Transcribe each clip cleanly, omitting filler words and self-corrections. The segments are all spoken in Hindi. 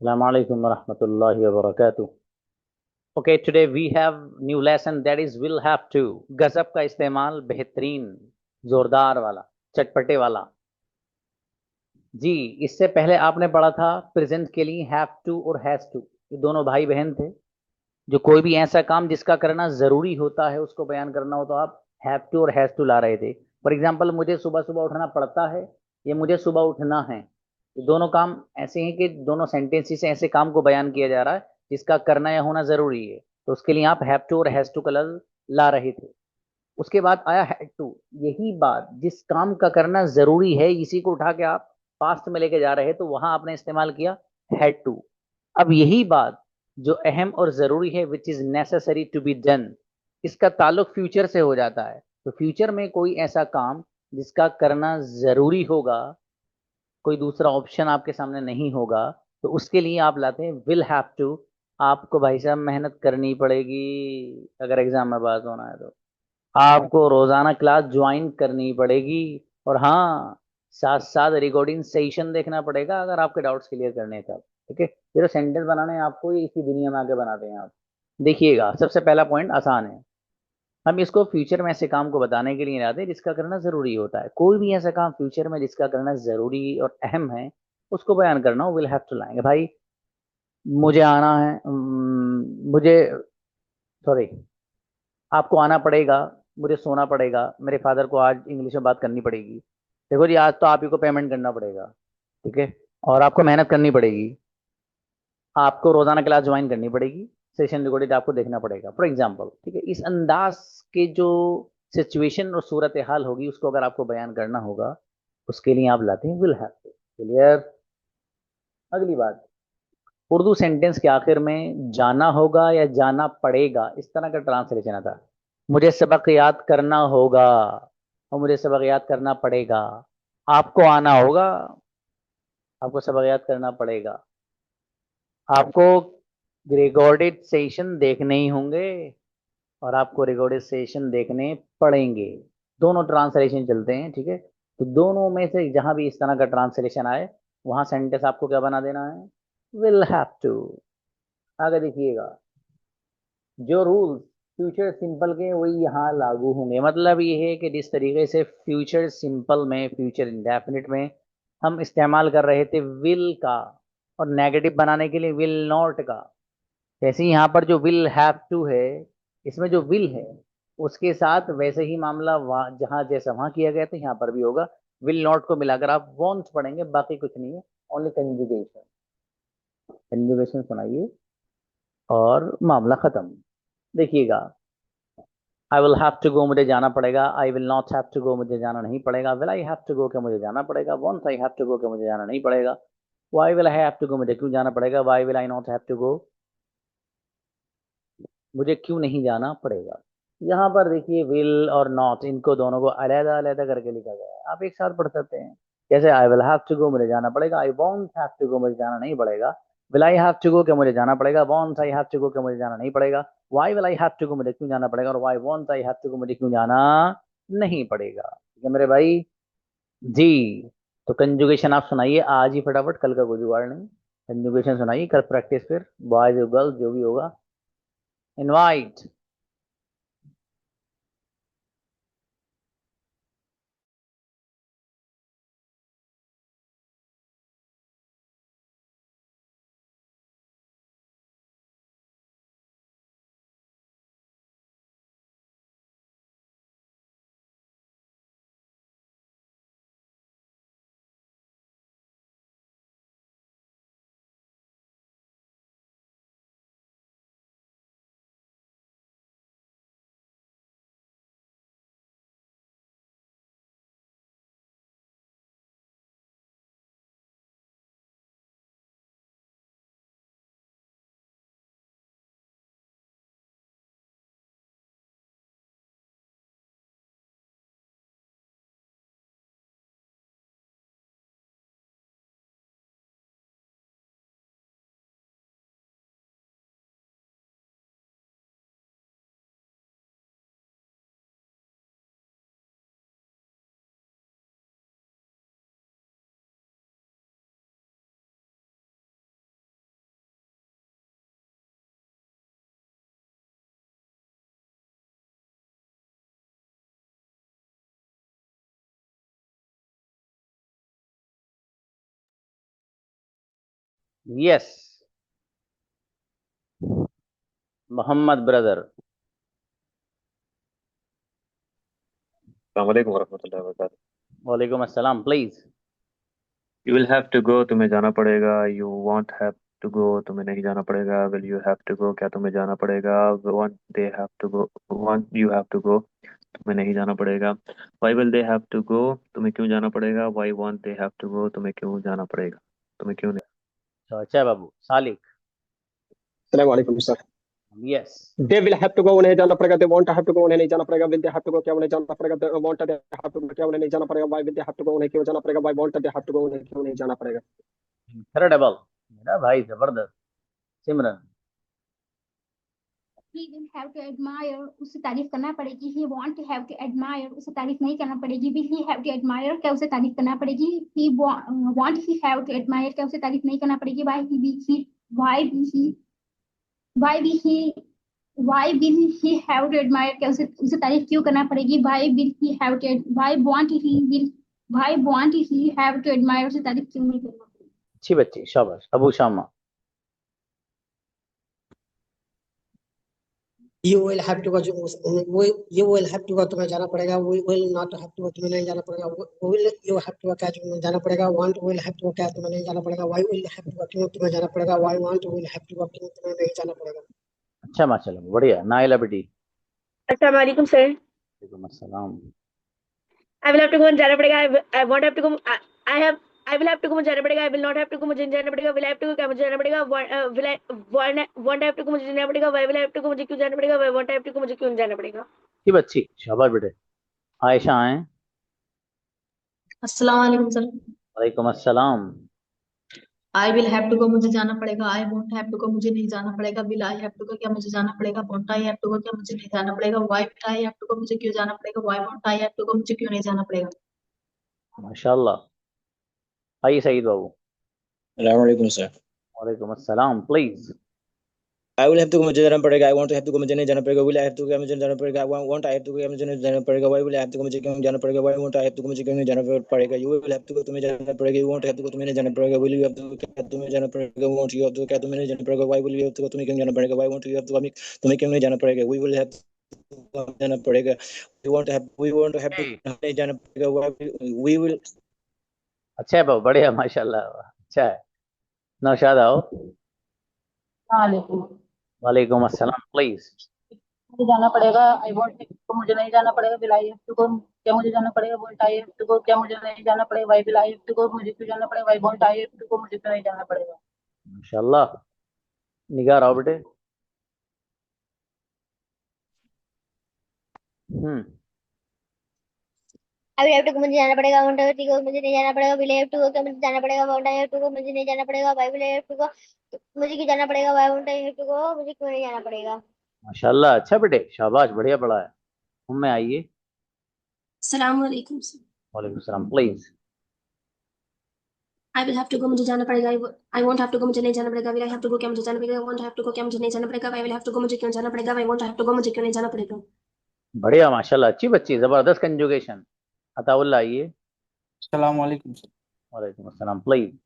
Assalamu alaikum warahmatullahi wabarakatuh. Okay, today we have new lesson that is will have to. गजब का इस्तेमाल बेहतरीन, जोरदार वाला, चटपटे वाला। जी, इससे पहले आपने पढ़ा था प्रेजेंट के लिए हैव टू और हैज टू। ये दोनों भाई बहन थे। जो कोई भी ऐसा काम जिसका करना जरूरी होता है उसको बयान करना हो तो आप हैव टू और हैज टू ला रहे थे। फॉर एग्जाम्पल, मुझे सुबह सुबह उठना पड़ता है, ये मुझे सुबह उठना है। ये दोनों काम ऐसे हैं कि दोनों सेंटेंसेस से ऐसे काम को बयान किया जा रहा है जिसका करना या होना जरूरी है, तो उसके लिए आप हैव टू और हैज टू कलर ला रहे थे। उसके बाद आया हैड टू। यही बात जिस काम का करना जरूरी है इसी को उठा के आप पास्ट में लेके जा रहे हैं, तो वहां आपने इस्तेमाल किया हैड टू। अब यही बात जो अहम और जरूरी है, which is necessary to be done, इसका ताल्लुक फ्यूचर से हो जाता है। तो फ्यूचर में कोई ऐसा काम जिसका करना जरूरी होगा, कोई दूसरा ऑप्शन आपके सामने नहीं होगा, तो उसके लिए आप लाते हैं विल हैव टू। आपको भाई साहब मेहनत करनी पड़ेगी। अगर एग्जाम में पास होना है तो आपको रोजाना क्लास ज्वाइन करनी पड़ेगी। और हाँ, साथ साथ रिकॉर्डिंग सेशन देखना पड़ेगा अगर आपके डाउट्स क्लियर करने हैं तब। ठीक है, ये जो सेंटेंस बनाने हैं आपको, ये इसी दुनिया में आके बनाते हैं आप। देखिएगा, सबसे पहला पॉइंट आसान है। हम इसको फ्यूचर में ऐसे काम को बताने के लिए लाते हैं जिसका करना जरूरी होता है। कोई भी ऐसा काम फ्यूचर में जिसका करना जरूरी और अहम है, उसको बयान करना हो विल हैव टू लाएंगे भाई। मुझे आना है, मुझे, सॉरी, आपको आना पड़ेगा। मुझे सोना पड़ेगा, मेरे फादर को आज इंग्लिश में बात करनी पड़ेगी। देखो जी, आज तो आप ही को पेमेंट करना पड़ेगा। ठीक है, और आपको मेहनत करनी पड़ेगी। आपको रोजाना क्लास ज्वाइन करनी पड़ेगी। सेशन रिकॉर्डेड आपको देखना पड़ेगा, फॉर एग्जाम्पल। ठीक है, इस अंदाज के जो सिचुएशन और सूरत हाल होगी उसको अगर आपको बयान करना होगा, उसके लिए आप लाते हैं विल हैव टू। क्लियर। अगली बात, उर्दू सेंटेंस के आखिर में जाना होगा या जाना पड़ेगा, इस तरह का ट्रांसलेशन आता है। मुझे सबक याद करना होगा और मुझे सबक याद करना पड़ेगा। आपको आना होगा, आपको सबक याद करना पड़ेगा। आपको रिकॉर्डेड सेशन देखने ही होंगे और आपको रिकॉर्डेड सेशन देखने पड़ेंगे। दोनों ट्रांसलेशन चलते हैं। ठीक है, तो दोनों में से जहां भी इस तरह का ट्रांसलेशन आए, वहां सेंटेंस आपको क्या बना देना है, विल हैव टू। आगे देखिएगा, जो रूल्स फ्यूचर सिंपल के वही यहाँ लागू होंगे। मतलब ये है कि जिस तरीके से फ्यूचर सिंपल में, फ्यूचर इंडेफिनिट में हम इस्तेमाल कर रहे थे विल का, और नेगेटिव बनाने के लिए विल नॉट का, जैसे ही यहाँ पर जो विल हैव टू है, इसमें जो विल है उसके साथ वैसे ही मामला वहाँ जहाँ जैसा वहाँ किया गया था यहाँ पर भी होगा। विल नॉट को मिलाकर आप वॉन्ट पढ़ेंगे, बाकी कुछ नहीं है। ओनली कंजुगेशन, कंजुगेशन सुनाइए और मामला खत्म। देखिएगा, I will have to go, मुझे जाना पड़ेगा। I will not have to go, मुझे जाना नहीं पड़ेगा। Will I have to go, क्या मुझे जाना पड़ेगा। Won't I have to go, क्या मुझे जाना नहीं पड़ेगा। Why will I have to go, मुझे क्यों जाना पड़ेगा। Why will I not have to go, मुझे क्यों नहीं जाना पड़ेगा। यहाँ पर देखिए, विल और नॉट, इनको दोनों को अलग अलग करके लिखा गया है। आप एक साथ पढ़ सकते हैं। जैसे I will have to go, मुझे जाना पड़ेगा। I won't have to go, मुझे जाना नहीं पड़ेगा। Will I have to go, क्या मुझे जाना पड़ेगा। Won't I have to go, क्या मुझे जाना नहीं पड़ेगा। Why will I have to go, मुझे क्यों जाना पड़ेगा। और why won't I have to go, मुझे क्यों जाना नहीं पड़ेगा। ठीक है मेरे भाई। जी, तो कंजुगेशन आप सुनाइए आज ही फटाफट, कल का कोई जुगाड़ नहीं। कंजुगेशन सुनाइए, कल प्रैक्टिस फिर, बॉयज और गर्ल्स जो भी होगा। इनवाइट। Yes, Mohammed brother. अस्सलाम वालेकुम वरहमतुल्लाहि वबरकातुहू। वालेकुम अस्सलाम, please. You will have to go, तुम्हें जाना पड़ेगा। You won't have to go, तुम्हें नहीं जाना पड़ेगा। Will you have to go, क्या तुम्हें जाना पड़ेगा। Won't they have to go, won't you have to go, तुम्हें नहीं जाना पड़ेगा। Why will they have to go, तुम्हें क्यों जाना पड़ेगा। Why won't they have to go, तुम्हें क्यों जाना पड़ेगा, तुम्हें क्यों नहीं। तो अच्छा बाबू, सालिक। सलामकुम sir. Yes. They will have to go, उन्हें जाना पड़ेगा। They won't have to go, उन्हें नहीं जाना पड़ेगा। Will they have to go, क्या उन्हें जाना पड़ेगा। They won't they have to go, क्या उन्हें नहीं जाना पड़ेगा। Why will they have to go, उन्हें क्यों जाना पड़ेगा। Why won't they have to go, उन्हें क्यों नहीं जाना पड़ेगा। इनक्रेडिबल, मेरा भाई जबरदस्त। सिमरन। He will have to admire, उसे तारीफ करना पड़ेगी। He want to have to admire, उसे तारीफ नहीं करना पड़ेगी। Will he have to admire, क्या उसे तारीफ करना पड़ेगी। He want he have to admire, क्या उसे तारीफ नहीं करना पड़ेगी। Why will he why will he why will he have to admire, क्या उसे तारीफ क्यों करना पड़ेगी। Why want he have to admire, उसे तारीफ क्यों नहीं करना पड़ेगी। अच्छी बच्ची, शाबाश। अबू शामा। You will have to go, you will have to go, तुम्हें जाना पड़ेगा। We will not have to go, तुम्हें नहीं जाना पड़ेगा। Will you have to go, क्या तुम्हें जाना पड़ेगा। Want will have to go, क्या तुम्हें नहीं जाना पड़ेगा। Why will have to go, क्यों तुम्हें जाना पड़ेगा। Why want will have to go, क्यों तुम्हें नहीं जाना पड़ेगा। अच्छा, माशाल्लाह, बढ़िया। नाइला बेटी। अस्सलाम वालेकुम सर। वालेकुम अस्सलाम। I will have to go, जाना पड़ेगा। I won't have to go, I will have to go, मुझे जाना पड़ेगा। I will not have to go, मुझे नहीं जाना पड़ेगा। विल हैव टू गो, क्या मुझे जाना पड़ेगा। Will I want have to go, मुझे जाना पड़ेगा। Why will have to go, मुझे क्यों जाना पड़ेगा। Why want have to go, मुझे क्यों जाना पड़ेगा। अच्छी बच्ची, शाबाश बेटे। आयशा आए। अस्सलाम वालेकुम सर। वालेकुम अस्सलाम। I will have to go, मुझे जाना पड़ेगा। I won't have to go, मुझे नहीं जाना पड़ेगा। Will I have to go, क्या मुझे जाना पड़ेगा। Won't I have to go, क्या मुझे नहीं जाना पड़ेगा। Why will I have to go, मुझे क्यों जाना पड़ेगा। Why won't I have to go, मुझे क्यों नहीं जाना पड़ेगा। माशाल्लाह। आइए सईद बाबू। अस्सलाम वालेकुम सर। वालेकुम अस्सलाम, please. I will have to go, मुझे जाना पड़ेगा। I want to have to go, मुझे नहीं जाना पड़ेगा। Will I have to go, मुझे जाना पड़ेगा। I won't I have to go, मुझे नहीं जाना पड़ेगा। Why will I have to go, मुझे क्यों जाना पड़ेगा। Why want I have to go, मुझे क्यों नहीं जाना पड़ेगा। You will have to go, तुम्हें जाना पड़ेगा। You want have to go, तुम्हें नहीं जाना पड़ेगा। Will you have to go, क्या तुम्हें जाना पड़ेगा। Want you have to go, क्या तुम्हें नहीं जाना पड़ेगा। Why will you have to go, तुम्हें क्यों जाना पड़ेगा। Why want you have to go, तुम्हें क्यों नहीं जाना पड़ेगा। वी विल हैव जाना पड़ेगा। We want to have to नहीं जाना पड़ेगा। We will. अच्छा है बाबू, बढ़िया, माशाल्लाह, अच्छा है। नौशाद आओ। वालेकुम। वालेकुम अस्सलाम, प्लीज। मुझे जाना पड़ेगा। आई वॉन्ट तो मुझे नहीं जाना पड़ेगा। Will I have to go, क्या मुझे जाना पड़ेगा। Won't I have to go, क्या मुझे नहीं जाना पड़ेगा। Why will I have to go, मुझे क्यों जाना पड़ेगा। Why won't I have to go, मुझे क्यों नहीं जाना पड़ेगा। माशाल्लाह। निगार आओ बेटे। I will have to go, मुझे जाना पड़ेगा। वांट हैव टू गो, मुझे नहीं जाना पड़ेगा। विल हैव टू गो, क्या मुझे जाना पड़ेगा। Want I have to go, मुझे नहीं जाना पड़ेगा। Why will have to go, मुझे क्यों जाना पड़ेगा। Why want I have to go, मुझे क्यों नहीं जाना पड़ेगा। माशाल्लाह, अच्छा बेटे, शाबाश, बढ़िया पढ़ा है। उम्मे आइए। अस्सलाम वालेकुम सर। वालेकुम सलाम, please. I will have to go, मुझे जाना पड़ेगा। I won't have to go, मुझे नहीं जाना पड़ेगा। Will I have to go, क्या मुझे जाना पड़ेगा। वोंट हैव टू गो, क्या मुझे नहीं जाना पड़ेगा। I will have to go, मुझे क्यों जाना पड़ेगा। I won't have to go, मुझे क्यों नहीं जाना पड़ेगा। बढ़िया, माशाल्लाह, अच्छी बच्ची, जबरदस्त कंजुगेशन। अताउल्ला आइए। अस्सलाम वालेकुम सर। वालेकुम अस्सलाम, please.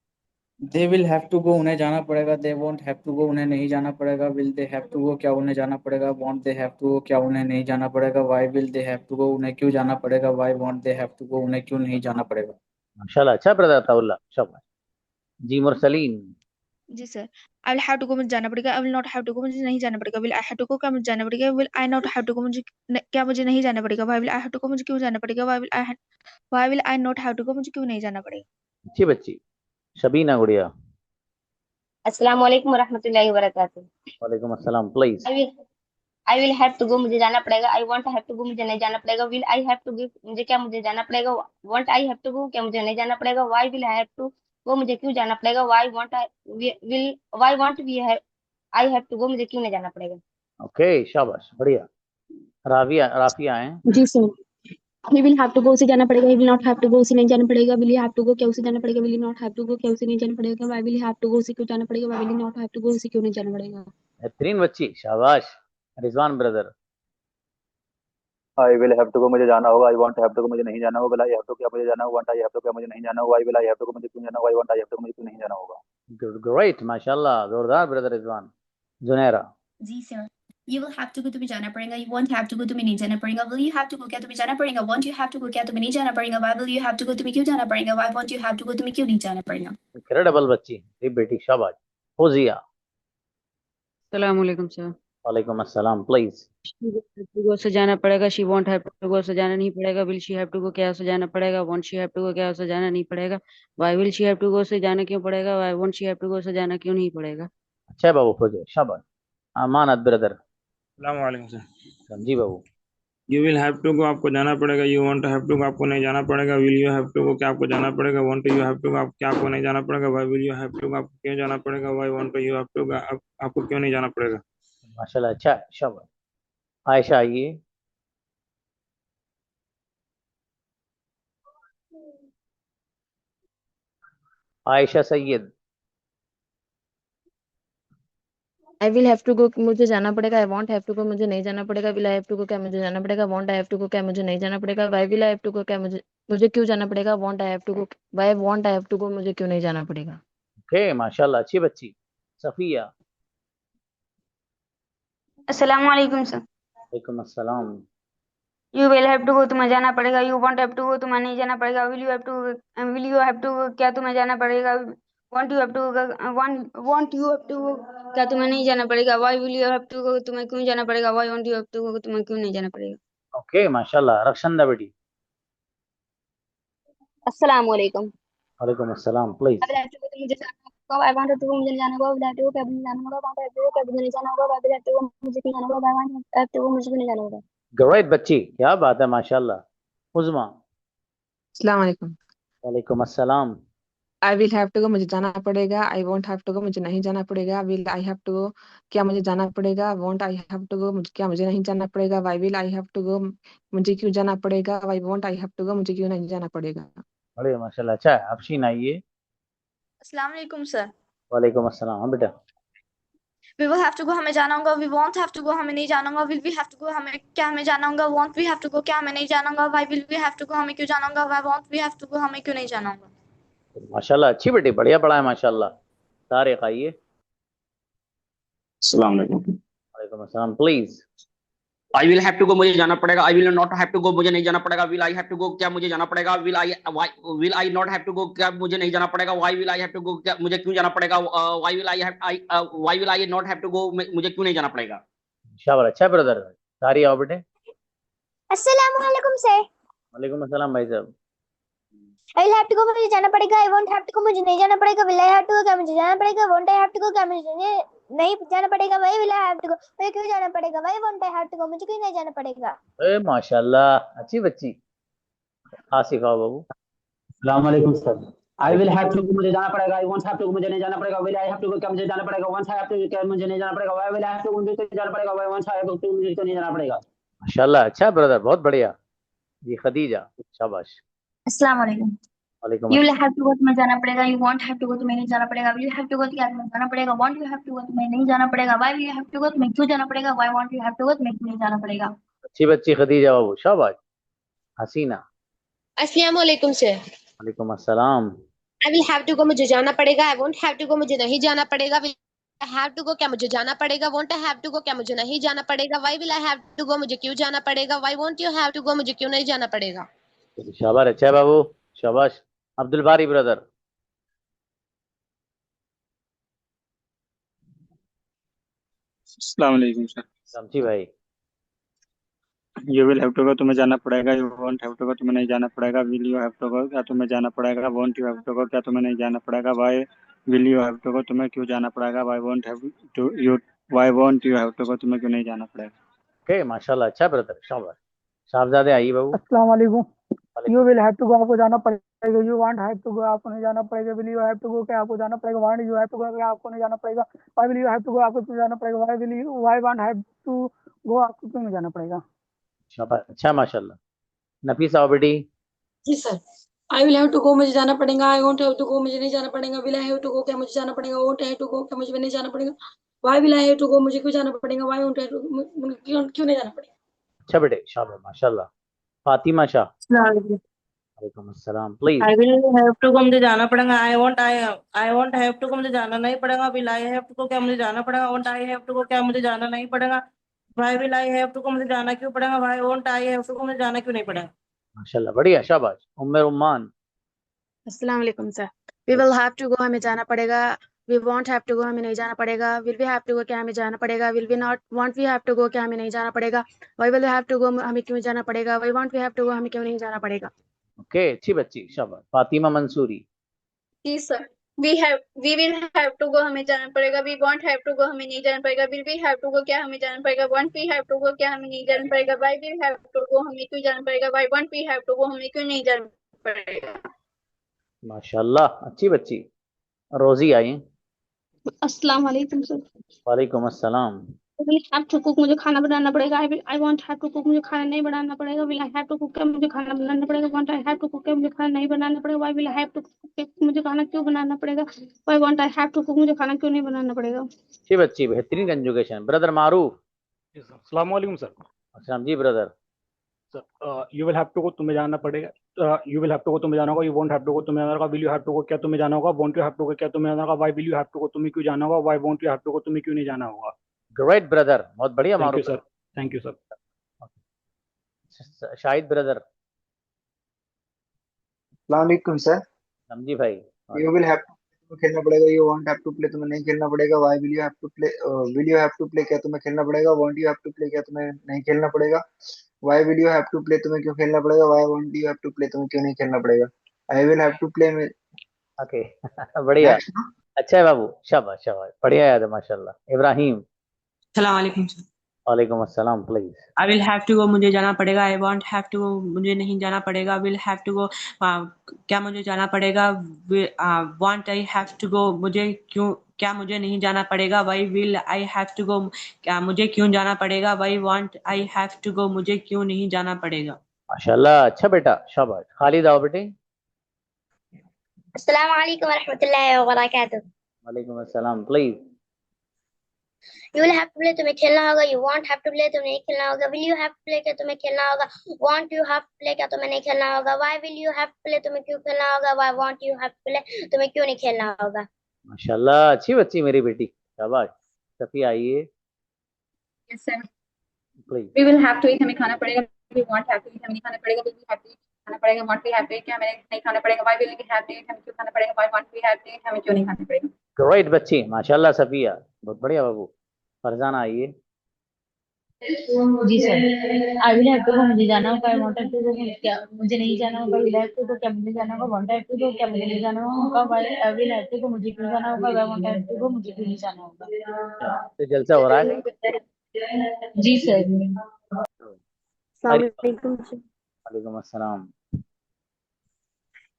They will have to go, उन्हें जाना पड़ेगा। They won't have to go, उन्हें नहीं जाना पड़ेगा। Will they have to go, क्या उन्हें जाना पड़ेगा। Won't they have to go, क्या उन्हें नहीं जाना पड़ेगा। Why will they have to go, उन्हें क्यों जाना पड़ेगा। Why won't they have to go, उन्हें क्यों नहीं जाना पड़ेगा। माशाल्लाह, अच्छा ब्रदर अताउल्ला, शाबाश। जी मुरसलीन। जी sir. I will have to go, मुझे जाना पड़ेगा। I will not have to go, मुझे नहीं जाना पड़ेगा। Will I have to go, क्या मुझे जाना पड़ेगा। Will I not have to go, मुझे क्या मुझे नहीं जाना पड़ेगा। Why will I have to go, मुझे क्यों जाना पड़ेगा। Why will I not have to go, मुझे क्यों नहीं जाना पड़ेगा। अच्छी बच्ची। शबीना गुड़िया। अस्सलाम वालेकुम वरहमतुल्लाहि वबरकातुहू। वालेकुम अस्सलाम, please. I will have to go, मुझे जाना पड़ेगा। I want have to go, मुझे नहीं जाना पड़ेगा। Will I have to go, मुझे क्या मुझे जाना पड़ेगा। Want I have to go, क्या मुझे नहीं जाना पड़ेगा। Why will I have to go, मुझे क्यों जाना पड़ेगा। Why want we have I have to go, मुझे क्यों नहीं जाना पड़ेगा। ओके, शाबाश, बढ़िया। राफिया आए। जी sir. He will have to go, उसे जाना पड़ेगा। He will not have to go, उसे नहीं जाना पड़ेगा। विल हैव टू गो, क्या उसे जाना पड़ेगा। Will not have to go, क्या उसे नहीं जाना पड़ेगा। Why will have to go, उसे क्यों जाना पड़ेगा। Why will not have to go, उसे क्यों नहीं जाना पड़ेगा। बेहतरीन बच्ची, शाबाश। Rizwan brother. I will have to go, मुझे जाना होगा। I want have to go, मुझे नहीं जाना होगा। विल आई हैव टू, क्या मुझे जाना होगा। वांट आई हैव टू, क्या मुझे नहीं जाना होगा। I will I have to go, मुझे क्यों जाना होगा। I won't I have to, मुझे क्यों नहीं जाना होगा। Great, माशाल्लाह, जोरदार ब्रदर रिजवान। जुनैरा। जी sir. You will have to go, तुम्हें जाना पड़ेगा। You won't have to go, तुम्हें नहीं जाना पड़ेगा। Will you have to go, क्या तुम्हें जाना पड़ेगा। Won't you have to go, क्या तुम्हें नहीं जाना पड़ेगा। Why will you have to go, तुम्हें क्यों जाना पड़ेगा। Why won't you have to go, तुम्हें क्यों नहीं जाना पड़ेगा। इनक्रेडिबल बच्ची, ये बेटी शाबाश। फौजिया। अस्सलाम वालेकुम सर। वालेकुम अस्सलाम, please. She have to go से जाना पड़ेगा। She won't have to go से जाना नहीं पड़ेगा। Will she have to go क्या से जाना पड़ेगा। Won't she have to go क्या से जाना नहीं पड़ेगा। Why will she have to go से जाना क्यों पड़ेगा। Why won't she have to go से जाना क्यों नहीं पड़ेगा। अच्छा है बाबू फौजिया, शाबाश। अमानत ब्रदर। अस्सलाम वालेकुम सर। जी बाबू। You will have to go, आपको जाना पड़ेगा। You want have to go, आपको नहीं जाना पड़ेगा। Will you have to go, क्या आपको जाना पड़ेगा। Want you have to go, क्या आपको नहीं जाना पड़ेगा। Why will you have to go, आपको क्यों जाना पड़ेगा। Why want you have to go, आपको क्यों नहीं जाना पड़ेगा। माशाल्लाह, अच्छा है, शाबाश। आयशा आइए। Ayesha Syed. I will have to go, मुझे जाना पड़ेगा। I won't have to go, मुझे नहीं जाना पड़ेगा। Will I have to go, क्या मुझे जाना पड़ेगा। Won't I have to go, क्या मुझे नहीं जाना पड़ेगा। Why will I have to go, क्या मुझे क्यों जाना पड़ेगा। Won't I have to go, why won't I have to go, मुझे क्यों नहीं जाना पड़ेगा। ओके, माशाल्लाह, अच्छी बच्ची। सफिया। अस्सलाम वालेकुम सर। वालेकुम अस्सलाम। You will have to go, तुम्हें जाना पड़ेगा। You want have to go, तुम्हें नहीं जाना पड़ेगा। Will you have to go, क्या तुम्हें जाना पड़ेगा। Want you have to go, want you have to go, क्या तुम्हें नहीं जाना पड़ेगा। Why will you have to go, तुम्हें क्यों जाना पड़ेगा। Why want you have to go, तुम्हें क्यों नहीं जाना पड़ेगा। ओके, माशाल्लाह, रक्षंदा बेटी। अस्सलाम वालेकुम। वालेकुम अस्सलाम, प्लीज। मुझे जाना होगा। आई वांट टू गो, मुझे जाना होगा। विल हैव टू गो, क्या मुझे जाना होगा। वांट हैव टू गो, क्या मुझे नहीं जाना होगा। Why will have to go, मुझे क्यों जाना होगा। Why want have to go, मुझे क्यों नहीं जाना होगा। ग्रेट बच्ची, क्या बात है, माशाल्लाह। उज़मा। अस्सलाम वालेकुम। वालेकुम अस्सलाम। I will have to go, मुझे जाना पड़ेगा। I won't have to go, मुझे नहीं जाना पड़ेगा। Will I have to go, क्या मुझे जाना पड़ेगा। Won't I have to go, क्या मुझे नहीं जाना पड़ेगा। Why will I have to go, मुझे क्यों जाना पड़ेगा। Why won't I have to go, मुझे क्यों नहीं जाना पड़ेगा। बढ़िया, माशाल्लाह, अच्छा है। अफशीन आइए। अस्सलाम वालेकुम सर। वालेकुम अस्सलाम। हाँ बेटा। We will have to go, हमें जाना होगा। We won't have to go, हमें नहीं जाना होगा। Will we have to go, हमें जाना होगा। Won't we have to go, क्या हमें नहीं जाना होगा। Why will we have to go, हमें क्यों जाना होगा। Why won't we have to go, हमें क्यों नहीं जाना होगा। माशाल्लाह, अच्छी बेटी, बढ़िया पढ़ा है माशाल्लाह। तारिक आइए। अस्सलाम वालेकुम। वालेकुम अस्सलाम, please. I will have to go, मुझे जाना पड़ेगा। I will not have to go, मुझे नहीं जाना पड़ेगा। Will I have to go, क्या मुझे जाना पड़ेगा। Will I not have to go, क्या मुझे नहीं जाना पड़ेगा। Why will I have to go, क्या मुझे क्यों जाना पड़ेगा। Why will I not have to go, मुझे क्यों नहीं जाना पड़ेगा। शाबाश, अच्छा ब्रदर। तारी आओ बेटे। अस्सलाम वालेकुम सर। वालेकुम अस्सलाम भाई साहब। I will have to go, मुझे जाना पड़ेगा। I won't have to go, मुझे नहीं जाना पड़ेगा। Will I have to go, क्या मुझे जाना पड़ेगा। Won't I have to go, क्या मुझे नहीं जाना पड़ेगा। Why will I have to go, मुझे क्यों जाना पड़ेगा। Why won't I have to go, मुझे क्यों नहीं जाना पड़ेगा। ए माशाल्लाह, अच्छी बच्ची। आसिफ आओ बाबू। अस्सलाम वालेकुम sir. I will have to go, मुझे जाना पड़ेगा। I won't have to go, मुझे नहीं जाना पड़ेगा। Will I have to go, क्या मुझे जाना पड़ेगा। Once I have to go, क्या मुझे नहीं जाना पड़ेगा। Why will I have to go, मुझे क्यों जाना पड़ेगा। Why once I have to go, मुझे क्यों नहीं जाना पड़ेगा। माशाल्लाह, अच्छा ब्रदर, बहुत बढ़िया। जी खदीजा, शाबाश। अस्सलाम वालेकुम। वालेकुम यू विल अस्सलाम। हैव टू गो, तुम्हें जाना पड़ेगा। You want have to go, तुम्हें नहीं जाना पड़ेगा। विल हैव टू गो, क्या तुम्हें जाना पड़ेगा। Want you have to go, तुम्हें नहीं जाना पड़ेगा। Why will have to go, तुम्हें क्यों जाना पड़ेगा। Why want you have to go, तुम्हें क्यों नहीं जाना पड़ेगा। अच्छी बच्ची खदीजा बाबू, शाबाश। हसीना। अस्सलाम वालेकुम सर। वालेकुम अस्सलाम। I will have to go, मुझे जाना पड़ेगा। I won't have to go, मुझे नहीं जाना पड़ेगा। Will I have to go, क्या मुझे जाना पड़ेगा। Won't I have to go, क्या मुझे नहीं जाना पड़ेगा। Why will I have to go, मुझे क्यों जाना पड़ेगा। Why won't you have to go, मुझे क्यों नहीं जाना पड़ेगा। शाबाश, अच्छा है बाबू, शाबाश। अब्दुल बारी ब्रदर। अस्सलाम वालेकुम सर। समझी भाई। You will have to go, तुम्हें जाना पड़ेगा। You won't have to go, तुम्हें नहीं जाना पड़ेगा। Will you have to go, क्या तुम्हें जाना पड़ेगा। Won't you have to go, क्या तुम्हें नहीं जाना पड़ेगा। Why will you have to go, तुम्हें क्यों जाना पड़ेगा। Why won't you have to go, तुम्हें क्यों नहीं जाना पड़ेगा। ओके, माशाल्लाह, अच्छा ब्रदर, शाबाश। साहबजादे आइए बाबू। अस्सलाम वालेकुम। You will have to go, आपको जाना पड़ेगा। You want have to go, आपको नहीं जाना पड़ेगा। Will you have to go, क्या आपको जाना पड़ेगा। Want you have to go, क्या आपको नहीं जाना पड़ेगा। Why will you have to go, आपको क्यों जाना पड़ेगा। Why want have to go, आपको क्यों नहीं जाना पड़ेगा। शाबाश, अच्छा माशाल्लाह। नफीस आओ बेटी। जी sir. I will have to go, मुझे जाना पड़ेगा। I won't have to go, मुझे नहीं जाना पड़ेगा। Will I have to go, क्या मुझे जाना पड़ेगा। वोंट हैव टू गो, क्या मुझे नहीं जाना पड़ेगा। Why will I have to go, मुझे क्यों जाना पड़ेगा। Why won't have to go, क्यों नहीं जाना पड़ेगा। अच्छा बेटे, शाबाश, माशाल्लाह। फातिमा शाह। वालेकुम अस्सलाम please. I will have to go मुझे जाना पड़ेगा। I won't have to go मुझे जाना नहीं पड़ेगा। विल आई हैव टू को क्या मुझे जाना पड़ेगा। वॉन्ट आई हैव टू को क्या मुझे जाना नहीं पड़ेगा। Why will I have to go मुझे जाना क्यों पड़ेगा। Why won't I have to go मुझे जाना क्यों नहीं पड़ेगा। माशाल्लाह बढ़िया शाबाश। उम्मे रुम्मान। अस्सलाम वालेकुम sir. We will have to go हमें जाना पड़ेगा। We won't have to go हमें नहीं जाना पड़ेगा। Will we have to go क्या हमें जाना पड़ेगा। Will we not won't we have to go क्या हमें नहीं जाना पड़ेगा। Why will have to go हमें क्यों जाना पड़ेगा। Why won't we have to go हमें क्यों नहीं जाना पड़ेगा। ओके अच्छी बच्ची शाबाश। फातिमा मंसूरी। जी sir. We will have to go हमें जाना पड़ेगा। We won't have to go हमें नहीं जाना पड़ेगा। Will we have to go क्या हमें जाना पड़ेगा। Won't we have to go क्या हमें नहीं जाना पड़ेगा। Why will have to go हमें क्यों जाना पड़ेगा। Why won't we have to go हमें क्यों नहीं जाना पड़ेगा। माशाल्लाह अच्छी बच्ची। रोजी आई। अस्सलाम वालेकुम सर। वालेकुम अस्सलाम। विल हैव टू कुक मुझे खाना बनाना पड़ेगा। I want have to cook मुझे खाना नहीं बनाना पड़ेगा। Will I have to cook क्या मुझे खाना बनाना पड़ेगा। Want I have to cook क्या मुझे खाना नहीं बनाना पड़ेगा। Why will I have to cook मुझे खाना क्यों बनाना पड़ेगा। Why won't I have to cook मुझे खाना क्यों नहीं बनाना पड़ेगा। अच्छी बच्ची बेहतरीन कंजुगेशन। ब्रदर मारूफ। अस्सलाम वालेकुम सर। अस्सलाम जी brother. Sir you will have to go तुम्हें जाना पड़ेगा। You will have to go तुम्हें जाना होगा। You won't have to go तुम्हें जाना होगा। Will you have to go क्या तुम्हें जाना होगा। Won't you have to go क्या तुम्हें जाना होगा। Why will you have to go तुम्हें क्यों जाना होगा। Why won't you have to go तुम्हें क्यों नहीं जाना होगा। ग्रेट ब्रदर बहुत बढ़िया thank you Maroof. Sir. Thank you sir. Shahid brother. वालेकुम सर। समझी भाई। यू विल हैव टू खेलना पड़ेगा। You want have to play तुम्हें नहीं खेलना पड़ेगा। Why will you have to play. Will you have to play क्या तुम्हें खेलना पड़ेगा। Want you have to play क्या तुम्हें नहीं खेलना पड़ेगा। Why will you have to play तुम्हें क्यों खेलना पड़ेगा। Why want you have to play तुम्हें क्यों नहीं खेलना पड़ेगा। I will have to play में। ओके बढ़िया। नेक्स्ट अच्छा है बाबू शाबाश शाबाश बढ़िया याद है माशाल्लाह। इब्राहिम। सलाम वालेकुम सर। वालेकुम अस्सलाम please. I will have to go मुझे जाना पड़ेगा। I won't have to go मुझे नहीं जाना पड़ेगा। विल हैव टू गो क्या मुझे जाना पड़ेगा। Won't I have to go मुझे क्यों क्या मुझे नहीं जाना पड़ेगा। Why will I have to go क्या मुझे क्यों जाना पड़ेगा। Why won't I have to go मुझे क्यों नहीं जाना पड़ेगा। माशाल्लाह अच्छा बेटा शाबाश। खालिद आओ बेटे। अस्सलाम वालेकुम रहमतुल्लाहि व बरकातहू। वालेकुम अस्सलाम please. You will have to play तुम्हें खेलना होगा। You want have to play तुम्हें नहीं खेलना होगा। Will you have to play क्या तुम्हें खेलना होगा। Won't you have to play क्या तुम्हें नहीं खेलना होगा। Why will you have to play तुम्हें क्यों खेलना होगा। Why want you have to play तुम्हें क्यों नहीं खेलना होगा। माशाल्लाह अच्छी बच्ची मेरी बेटी शाबाश। सफिया आइए yes sir. Please. We will have to eat हमें खाना पड़ेगा। We won't have to eat हमें नहीं खाना पड़ेगा। Will we have to eat खाना पड़ेगा। Won't we have to eat क्या हमें नहीं खाना पड़ेगा। Why will we have to eat हमें क्यों खाना पड़ेगा। Why want we have to eat हमें क्यों नहीं खाना पड़ेगा। ग्रेट बच्ची माशाल्लाह सफिया बहुत बढ़िया बाबू। फरजाना आइए। जी sir. I will have to go मुझे जाना होगा। I want have to go क्या मुझे नहीं जाना होगा। विल हैव टू गो क्या मुझे जाना होगा। वांट हैव टू गो क्या मुझे नहीं जाना होगा। Why I will have to go मुझे क्यों जाना होगा। Why want have to go मुझे क्यों नहीं जाना होगा। तो जलसा हो रहा है जी सर। अस्सलाम वालेकुम सर। वालेकुम अस्सलाम।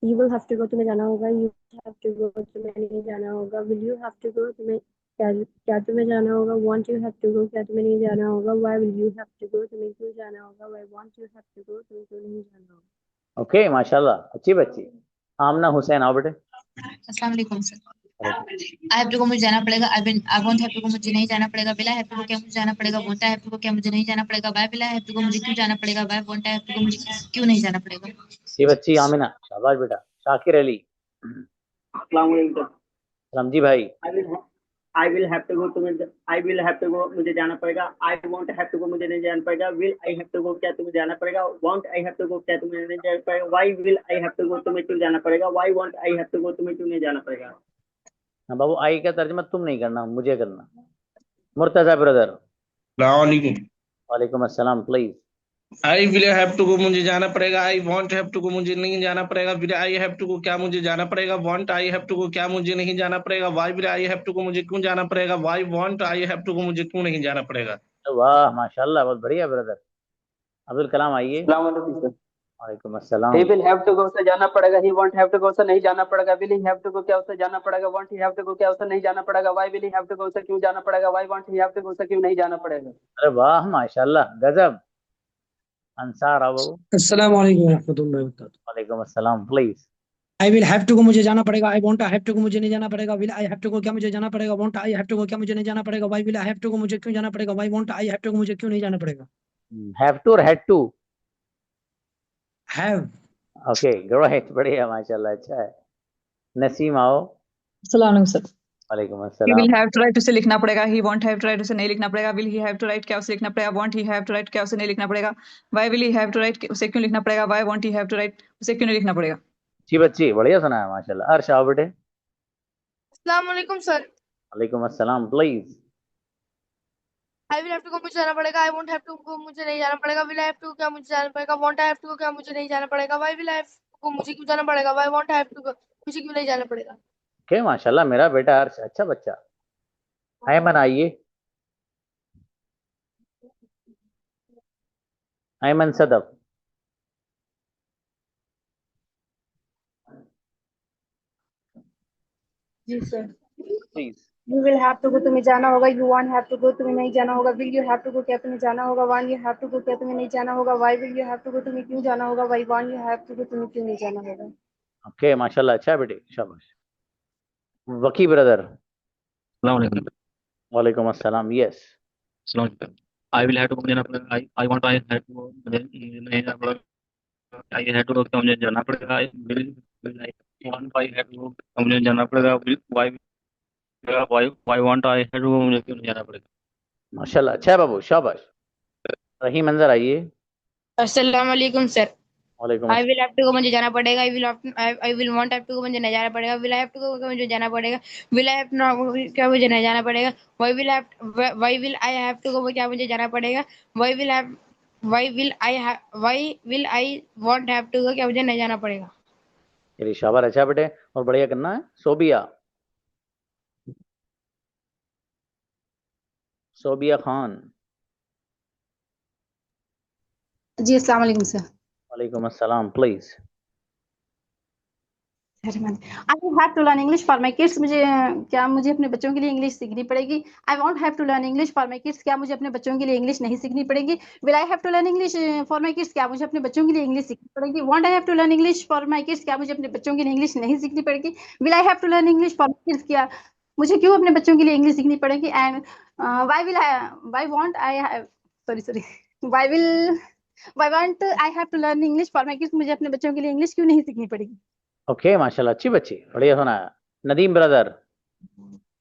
You will have to go तुम्हें जाना होगा। यू हैव टू गो तुम्हें नहीं जाना होगा। Will you have to go तुम्हें क्या तुम्हें जाना होगा। Won't you have to go क्या तुम्हें नहीं जाना होगा। Why will you have to go तुम्हें क्यों जाना होगा। Why want you have to go तुम्हें क्यों नहीं जाना होगा। ओके माशाल्लाह अच्छी बच्ची। आमना हुसैन आओ बेटे। अस्सलाम वालेकुम sir. I have to go मुझे जाना पड़ेगा। I won't have to go मुझे नहीं जाना पड़ेगा। Will I have to go क्या मुझे जाना पड़ेगा। Won't I have to go क्या मुझे नहीं जाना पड़ेगा। Why will I have to go मुझे क्यों जाना पड़ेगा। Why won't I have to go मुझे क्यों नहीं जाना पड़ेगा। ये बच्ची आमिना शाबाश बेटा। शाकिर अली। अस्सलाम वालेकुम सर। सलाम जी भाई। I will have to go तुम्हें I will have to go मुझे जाना पड़ेगा। I won't have to go मुझे नहीं जाना पड़ेगा। Will I have to go क्या तुम्हें जाना पड़ेगा। Won't I have to go क्या तुम्हें नहीं जाना पड़ेगा। Why will I have to go तुम्हें क्यों जाना पड़ेगा। Why won't I have to go तुम्हें क्यों नहीं जाना पड़ेगा। हाँ बाबू आई का तर्जुमा तुम नहीं करना मुझे करना। मुर्तजा ब्रदर। वालेकुम अस्सलाम please. I will have to go मुझे जाना पड़ेगा। I won't have to go मुझे नहीं जाना पड़ेगा। Will I have to go क्या मुझे जाना पड़ेगा। Won't I have to go क्या मुझे नहीं जाना पड़ेगा। Why will I have to go मुझे क्यों जाना पड़ेगा। Why won't I have to go मुझे क्यों नहीं जाना पड़ेगा। वाह माशाल्लाह बहुत बढ़िया ब्रदर। अब्दुल कलाम आइए। वालेकुम अस्सलाम। He will have to go से जाना पड़ेगा। He won't have to go से नहीं जाना पड़ेगा। Will he have to go क्या उसे जाना पड़ेगा। Won't he have to go क्या उसे नहीं जाना पड़ेगा। Why will he have to go से क्यों जाना पड़ेगा। Why won't he have to go से क्यों नहीं जाना पड़ेगा। अरे वाह माशाल्लाह गजब। अंसार आओ। अस्सलाम वालेकुम रहमतुल्लाहि व बरकातहू। वालेकुम अस्सलाम please. I will have to go मुझे जाना पड़ेगा। I won't I have to go मुझे नहीं जाना पड़ेगा। Will I have to go क्या मुझे जाना पड़ेगा। Won't I have to go क्या मुझे नहीं जाना पड़ेगा। Why will I have to go मुझे क्यों जाना पड़ेगा। Why won't I have to go मुझे क्यों नहीं जाना पड़ेगा। हैव टू और had to. Have okay great, बढ़िया माशाल्लाह, अच्छा है। नसीम आओ। अस्सलाम वालेकुम सर। वालेकुम ही अस्सलाम। विल हैव टू राइट, उसे लिखना पड़ेगा। He won't have to write, उसे नहीं लिखना पड़ेगा। Will he have to write, क्या उसे लिखना पड़ेगा। Won't he have to write, क्या उसे नहीं लिखना पड़ेगा। Why will he have to write, उसे क्यों लिखना पड़ेगा। Why won't he have to write, उसे क्यों नहीं लिखना पड़ेगा। जी बच्ची, बढ़िया सुना है माशाल्लाह। अर्श आओ बेटे। अस्सलाम वालेकुम सर। वालेकुम अस्सलाम, please. I will have to go, मुझे जाना पड़ेगा। I won't have to go, मुझे नहीं जाना पड़ेगा। विल आई हैव टू, क्या मुझे जाना पड़ेगा। Won't I have to go, क्या मुझे नहीं जाना पड़ेगा। Why will I have to go, मुझे क्यों जाना पड़ेगा। Why won't I have to go, मुझे क्यों नहीं जाना पड़ेगा। ओके माशाल्लाह, मेरा बेटा अर्श अच्छा बच्चा। ऐमन आइए। ऐमन सदफ। जी sir. Please. You will have to go, तुम्हें जाना होगा। You want have to go, तुम्हें नहीं जाना होगा। Will you have to go, क्या तुम्हें जाना होगा। Won't you have to go, क्या तुम्हें नहीं जाना होगा। Why will you have to go, तुम्हें क्यों जाना होगा। Why won't you have to go, तुम्हें क्यों नहीं जाना होगा। ओके माशाल्लाह, अच्छा है बेटे, शाबाश। वकी ब्रदर। वालेकुम अस्सलाम, yes. I will have to, मुझे जाना पड़ेगा। I won't, I have to, मुझे नहीं जाना पड़ेगा। आई हैव टू, तो मुझे जाना पड़ेगा। I will I won't, I have to, तो मुझे जाना पड़ेगा। Why why won't, I have to, मुझे क्यों नहीं जाना पड़ेगा। माशाल्लाह, अच्छा है बाबू, शाबाश। रहीम मंजर आइए। अस्सलाम वालेकुम सर। वालेकुम I will have to go, मुझे जाना पड़ेगा। I will won't have to go, मुझे नहीं जाना पड़ेगा। Will I have to go, मुझे जाना पड़ेगा। विल आई हैव टू, क्या मुझे नहीं जाना पड़ेगा। Why will I have to go, क्या मुझे जाना पड़ेगा। Why will I want have to go, क्या मुझे नहीं जाना पड़ेगा। ये शाबाश, अच्छा है बेटे, और बढ़िया करना है। सोबिया खान। जी अस्सलाम वालेकुम सर। वालेकुम अस्सलाम, please. I have to learn English for my kids, मुझे अपने बच्चों के लिए इंग्लिश सीखनी पड़ेगी। I won't have to learn English for my kids, क्या मुझे अपने बच्चों के लिए इंग्लिश नहीं सीखनी पड़ेगी। Will I have to learn English for my kids, क्या मुझे अपने बच्चों के लिए इंग्लिश सीखनी पड़ेगी। Won't I have to learn English for my kids, क्या मुझे अपने बच्चों के लिए इंग्लिश नहीं सीखनी पड़ेगी। Will I have to learn English for my kids, क्या मुझे क्यों अपने बच्चों के लिए इंग्लिश सीखनी पड़ेगी। And why won't I have to learn English for my kids, मुझे अपने बच्चों के लिए इंग्लिश क्यों नहीं सीखनी पड़ेगी। ओके माशाल्लाह, अच्छी बच्ची, बढ़िया सुना है। नदीम ब्रदर।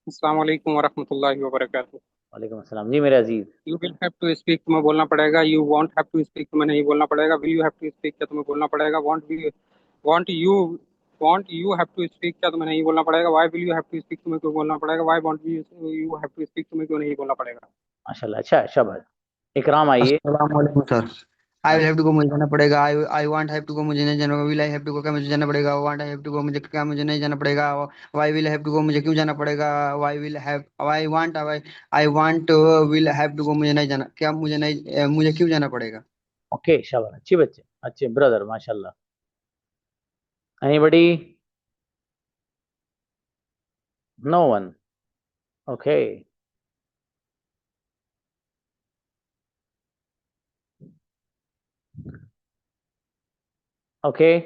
अस्सलाम वालेकुम वरहमतुल्लाहि वबरकातुहू। वालेकुम अस्सलाम जी मेरे अजीज। You will have to speak, तुम्हें बोलना पड़ेगा। You want have to speak, तुम्हें नहीं बोलना पड़ेगा। Will you have to speak, क्या तुम्हें बोलना पड़ेगा। Want you have to speak, क्या तुम्हें नहीं बोलना पड़ेगा। Why will you have to speak, तुम्हें क्यों बोलना पड़ेगा। Why won't you have to speak, तुम्हें क्यों नहीं बोलना पड़ेगा। माशाल्लाह, अच्छा है, शाबाश। इकराम आइए। अस्सलाम वालेकुम sir. I will have to go, मुझे जाना पड़ेगा। I want have to go, मुझे नहीं जाना होगा। Will I have to go, क्या मुझे जाना पड़ेगा। Want I have to go, मुझे क्या मुझे नहीं जाना पड़ेगा। Why will have to go, मुझे क्यों जाना पड़ेगा। Why won't will have to go, मुझे नहीं जाना, क्या मुझे क्यों जाना पड़ेगा। ओके शाबाश, अच्छी बच्चे, अच्छे ब्रदर, माशाल्लाह। Anybody. No one. Okay. Okay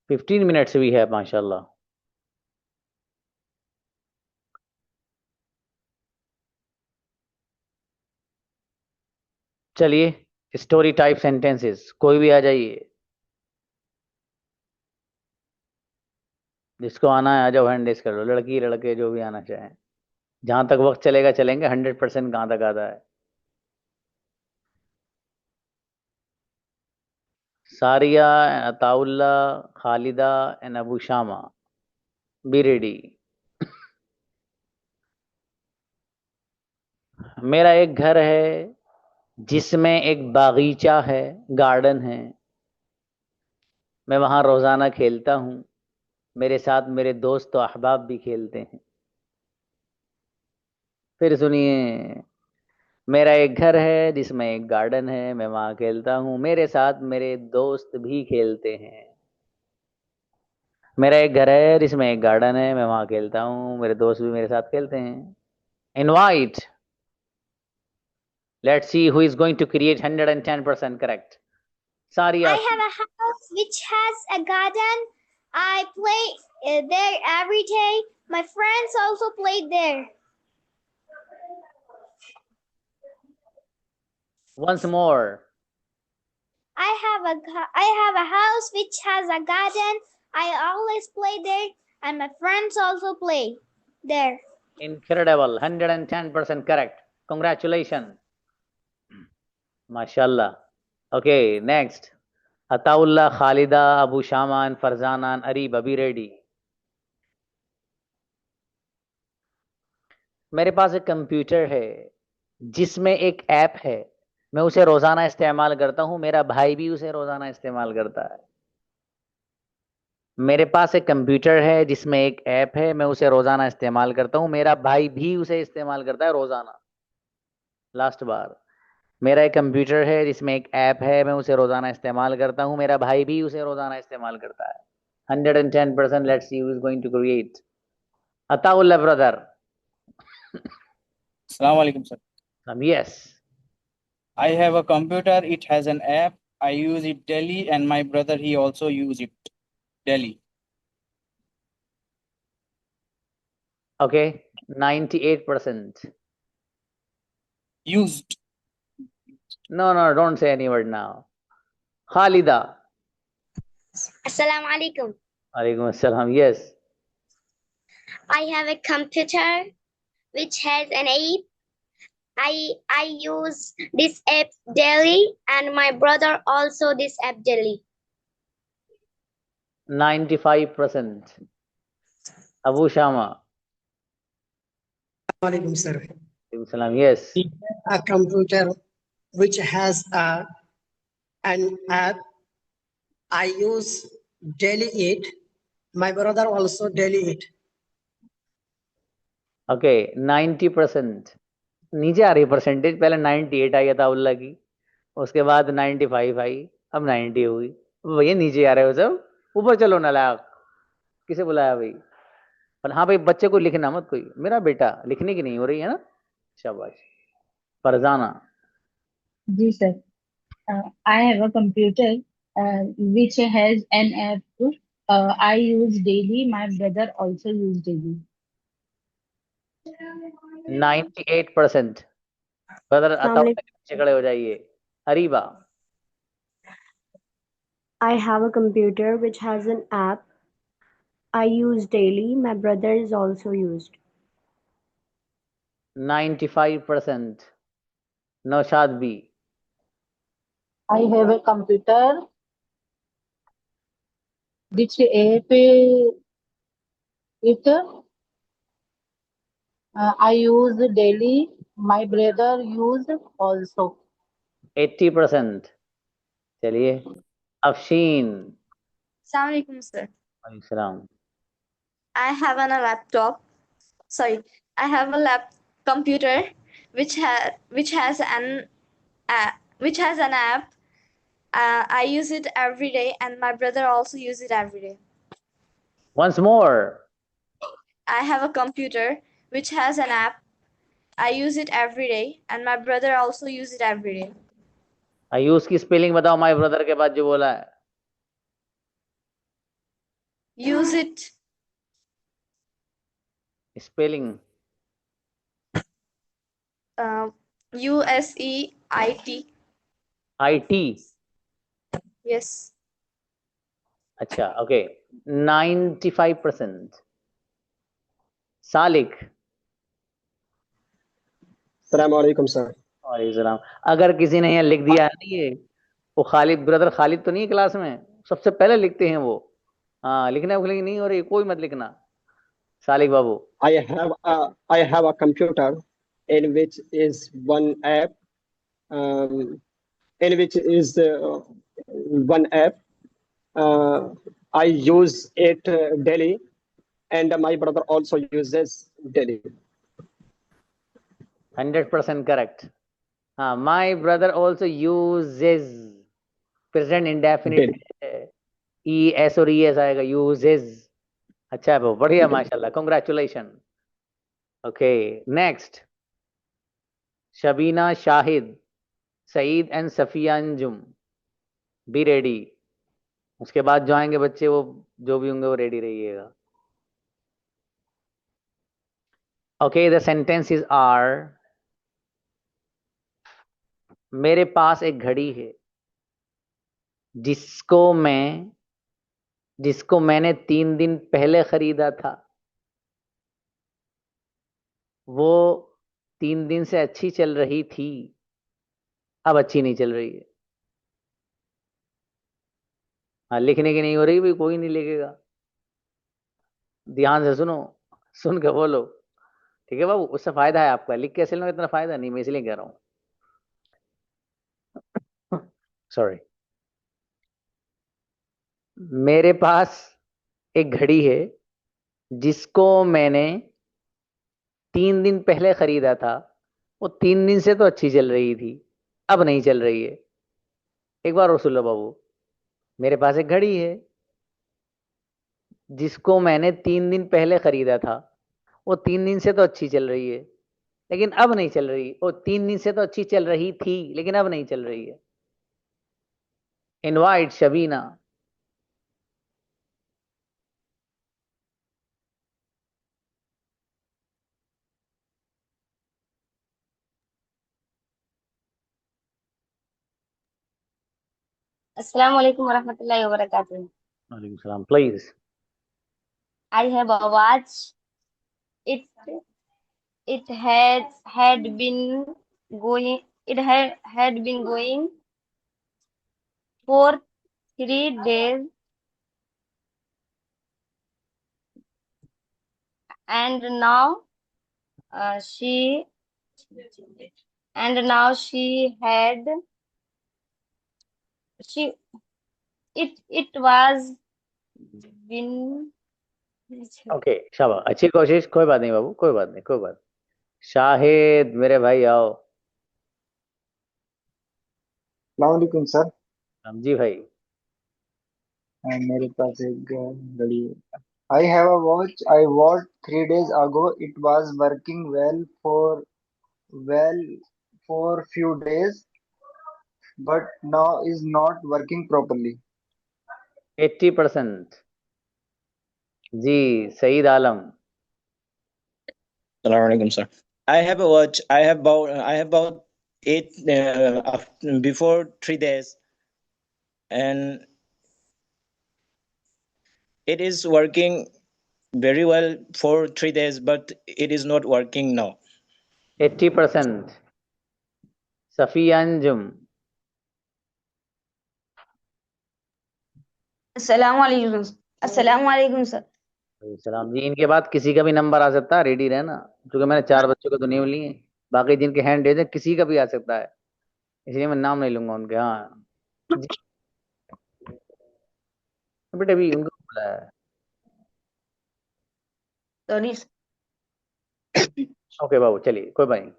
15 minutes we have, माशाल्लाह। चलिए, स्टोरी टाइप सेंटेंसेस, कोई भी आ जाइए, जिसको आना है आ जाओ, हैंड रेस कर लो। लड़की लड़के जो भी आना चाहें, जहां तक वक्त चलेगा चलेंगे। 100% कहां तक आता है। Saria, Ataullah, Khalida and Abu Shama, be ready. मेरा एक घर है जिसमें एक बागीचा है, गार्डन है। मैं वहां रोजाना खेलता हूं। मेरे साथ मेरे दोस्त और अहबाब भी खेलते हैं। फिर सुनिए, मेरा एक घर है जिसमें एक गार्डन है, मैं वहां खेलता हूं। मेरे साथ मेरे दोस्त भी खेलते हैं। मेरा एक घर है जिसमें एक गार्डन है, मैं वहां खेलता हूं, मेरे दोस्त भी मेरे साथ खेलते हैं। Invite. Let's see who is going to create 110% correct. Saria. I have a house which has a garden. I play there every day. My friends also play there. Once more. I have a house which has a garden. I always play there, and my friends also play there. Incredible. 110% correct. Congratulations. MashaAllah. Okay, next. Ataullah, Khalida, Abu Shaman, Farzana, and Arib. Be ready. मेरे पास एक कंप्यूटर है जिसमें एक ऐप है, मैं उसे रोजाना इस्तेमाल करता हूं, मेरा भाई भी उसे रोजाना इस्तेमाल करता है। मेरे पास एक कंप्यूटर है जिसमें एक ऐप है, मैं उसे रोजाना इस्तेमाल करता हूं, मेरा भाई भी उसे इस्तेमाल करता है रोजाना। लास्ट बार, मेरा एक कंप्यूटर है जिसमें एक ऐप है, मैं उसे रोजाना इस्तेमाल करता हूं, मेरा भाई भी उसे रोजाना इस्तेमाल करता है। 110%. Let's see who is going to create. Ataullah brother. Assalamu alaikum, sir. Yes. I have a computer. It has an app. I use it daily, and my brother, he also use it daily. Okay, 98%. Used. No, don't say any word now. Khalida. Assalamu alaikum. Alaikum assalam. Yes. I have a computer which has an app. I use this app daily, and my brother also this app daily. 95%. Abu Shama. Alaikum, sir. Alaikum salam. Yes. A computer which has an app. I use daily it. My brother also daily it. Okay, 90%. नीचे आ रही परसेंटेज, पहले 98 आई अताउल्लाह की, उसके बाद 95 आई, अब 90 हुई। भैया नीचे आ रहे हो सब, ऊपर चलो नालायक। किसे बुलाया भाई? पर हाँ भाई, बच्चे को लिखना मत कोई, मेरा बेटा लिखने की नहीं हो रही है ना। शाबाश। फरजाना। जी sir, I have a computer which has an app. I use daily. My brother also use daily. 98%. Brother Ataullah के पीछे खड़े हो जाइए। Areeba. I have a computer which has an app. I use daily. My brother is also used. 95%. Naushad B. I have a computer which app it I use daily. My brother use also. 80%. चलिए अफशीन। Assalamu alaikum, sir. वालेकुम सलाम। I have a laptop. Sorry, I have a computer which has an app. I use it every day, and my brother also use it every day. Once more. I have a computer which has an app. I use it every day, and my brother also use it every day. I use की स्पेलिंग बताओ माय ब्रदर के बाद जो बोला है। Use it. Spelling. USEIT. IT. Yes. अच्छा, ओके। 95%. सालिक। अस्सलाम वालेकुम सर। वालेकुम। अगर किसी ने यहाँ लिख दिया है ना, ये वो खालिद ब्रदर, खालिद तो नहीं है क्लास में, सबसे पहले लिखते हैं वो। हाँ, लिखना उखने नहीं हो रही, कोई मत लिखना। सालिक बाबू। I have a computer in which is one app. In which is one app. I use it daily, and my brother also uses daily. 100% correct. My brother also uses present indefinite. ES और ES आएगा, uses. अच्छा है, बढ़िया, माशाल्लाह, congratulations. Okay, next. Shabina, Shahid, Saeed and Safiya Anjum. Be ready. उसके बाद जो आएंगे बच्चे, वो जो भी होंगे वो रेडी रहिएगा। Okay, the sentences are: मेरे पास एक घड़ी है, जिसको मैंने 3 दिन पहले खरीदा था, वो 3 दिन से अच्छी चल रही थी, अब अच्छी नहीं चल रही है। हाँ, लिखने की नहीं हो रही भाई, कोई नहीं लिखेगा। ध्यान से सुनो, सुन के बोलो, ठीक है बाबू। उससे फायदा है आपका, लिख के असल में इतना फायदा नहीं, मैं इसलिए कह रहा हूँ। सॉरी। मेरे पास एक घड़ी है जिसको मैंने 3 दिन पहले खरीदा था, वो 3 दिन से तो अच्छी चल रही थी, अब नहीं चल रही है। एक बार और सुन लो बाबू। मेरे पास एक घड़ी है जिसको मैंने 3 दिन पहले खरीदा था, वो 3 दिन से तो अच्छी चल रही है, लेकिन अब नहीं चल रही। वो 3 दिन से तो अच्छी चल रही थी, लेकिन अब नहीं चल रही है। Invite Shabina. Assalamu alaikum warahmatullahi wabarakatuh. वालेकुम सलाम, please. I have a watch. It it had been going. It had been going for 3 days, and she had she it was been. Okay, शाबाश, अच्छी कोशिश। कोई बात नहीं बाबू, कोई बात नहीं, कोई बात नहीं। शाहिद मेरे भाई आओ। सलामकुम सर। जी भाई। मेरे पास एक घड़ी है। I have a watch I bought 3 days ago. It was working well for few days, but now is not working properly. 80%। Ji, Saeed Alam. Assalamualaikum, sir. I have a watch. I have bought it before 3 days, and it is working very well for 3 days, but it is not working now. 80%। Safia Anjum. अस्सलाम वालेकुम सर। सलाम जी। इनके बाद किसी का भी नंबर आ सकता है, रेडी रहना, क्योंकि मैंने 4 बच्चों को तो नहीं लिए। बाकी जिनके हैंड रेज है, किसी का भी आ सकता है, इसलिए मैं नाम नहीं लूंगा उनके। हाँ जी। बेटे भी उनको बोला है। सॉरी। ओके बाबू, चलिए, कोई बात नहीं।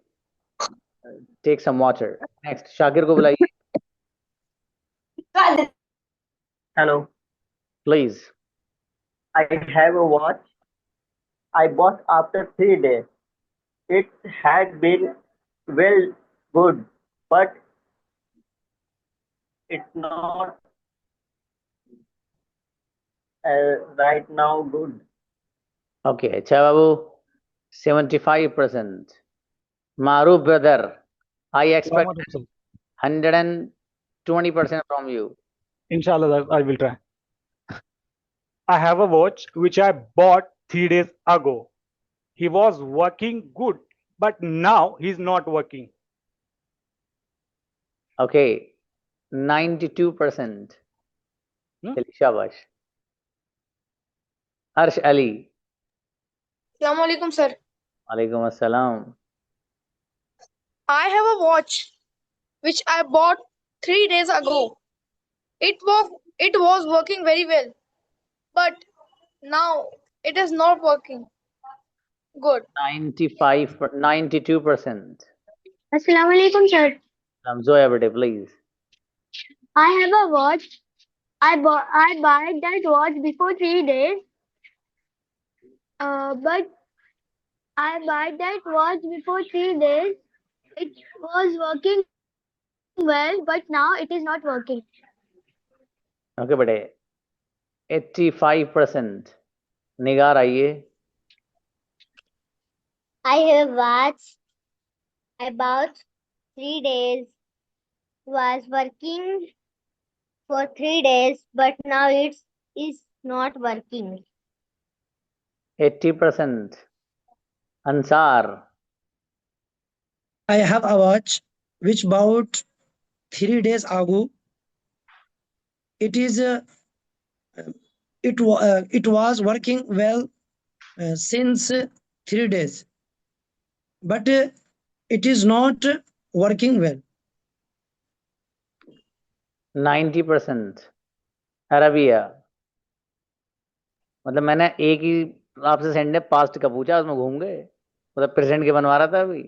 Take some water. Next, Shakir को बुलाइए। Hello, please. I have a watch I bought after 3 days. It had been well good, but it's not right now good. Okay, अच्छा बाबू। 75%। Maroof brother, I expect 120% from you. Inshallah, I will try. I have a watch which I bought 3 days ago. He was working good, but now he's not working. Okay, 92%। चलिए, शाबाश। हर्ष अली। Assalamu alaikum, sir. वालेकुम अस्सलाम। I have a watch which I bought 3 days ago. It was working very well, but now it is not working good. 92%। Assalamu alaikum, sir. Zoya बेटे, please. I have a watch. I bought that watch before 3 days. But I bought that watch before 3 days. It was working well, but now it is not working. Okay बेटे, 85%। निगार आइए। I have a watch I bought 3 days. Was working for 3 days, but now it is not working. 80%. Ansar. I have a watch which bought 3 days ago. It is it was working well since 3 days, but it is not working well. 90%. Arabia, मतलब मैंने एक ही आपसे संडे पास्ट का पूछा, उसमें घूम गए। मतलब प्रेजेंट के बनवा रहा था, अभी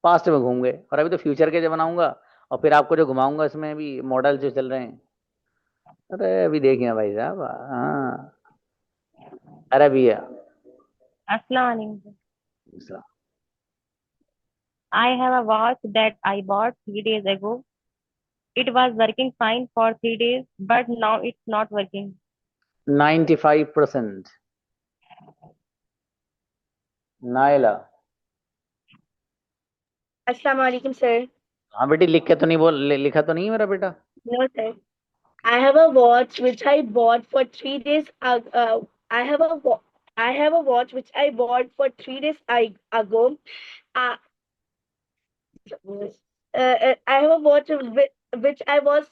पास्ट में घूम गए, और अभी तो फ्यूचर के जो बनाऊंगा, और फिर आपको जो घुमाऊंगा इसमें भी मॉडल जो चल रहे हैं। अरे अभी देखिए भाई साहब। हाँ, Arabia. Assalamu alaikum. I have a watch that I bought 3 days ago. It was working fine for 3 days, but now it's not working. 95%. Naila. अस्सलाम वालेकुम sir. हाँ बेटी, लिख के तो नहीं लिखा तो नहीं है मेरा बेटा? No sir. I have a watch which I bought for 3 days. I have a watch which I bought for 3 days ago. I have a watch which I was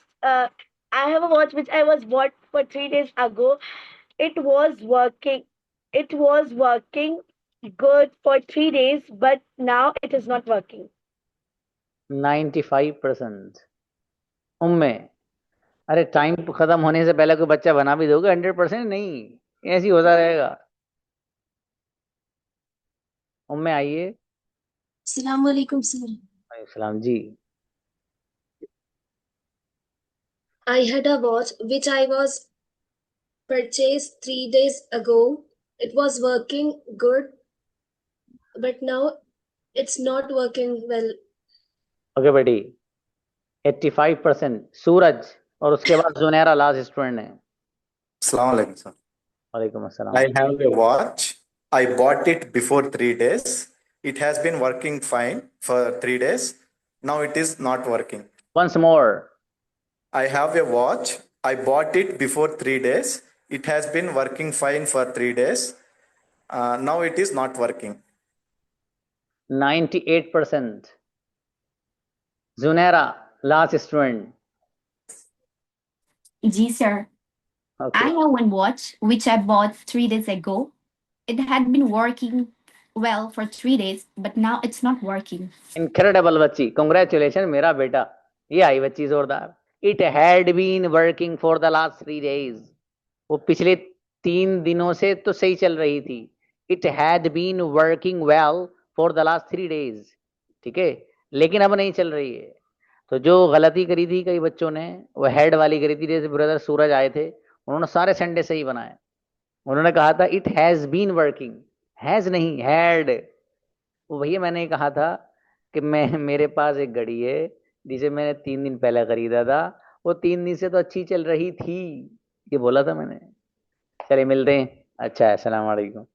I have a watch which I was bought for 3 days ago. It was working. It was working good for 3 days, but now it is not working. 95%. उम्मे, अरे टाइम खत्म होने से पहले कोई बच्चा बना भी दोगे? 100% नहीं, ऐसे ही होता रहेगा। उम्मे आइए। अस्सलाम वालेकुम sir. सलाम जी। I had a watch which I was purchased 3 days ago. It was working good, but now it's not working well. Okay बेटी, 85%। सूरज, और उसके बाद जुनैरा लास्ट स्टूडेंट है। Assalamu alaikum, sir. वालेकुम अस्सलाम। I have a watch. I bought it before 3 days. It has been working fine for 3 days. Now it is not working. Once more. I have a watch. I bought it before 3 days. It has been working fine for 3 days. Now it is not working. 98%. Junaira last student. Ji, sir. Okay. I have one watch which I bought 3 days ago. It had been working well for 3 days, but now it's not working. Incredible बच्ची, कंग्रेचुलेशन मेरा बेटा। ये आई बच्ची जोरदार। It had been working for the last 3 days। वो पिछले 3 दिनों से तो सही चल रही थी। It had been working well for the last 3 days। ठीक है, लेकिन अब नहीं चल रही है। तो जो गलती करी थी कई बच्चों ने, वो हेड वाली करी थी। जैसे ब्रदर सूरज आए थे, उन्होंने सारे संडे सही बनाए। उन्होंने कहा था it has been working, has नहीं, हैड। वो भैया मैंने कहा था कि मेरे पास एक घड़ी है जिसे मैंने 3 दिन पहले खरीदा था, वो 3 दिन से तो अच्छी चल रही थी, ये बोला था मैंने। चलिए मिलते हैं। अच्छा है, अस्सलाम वालेकुम।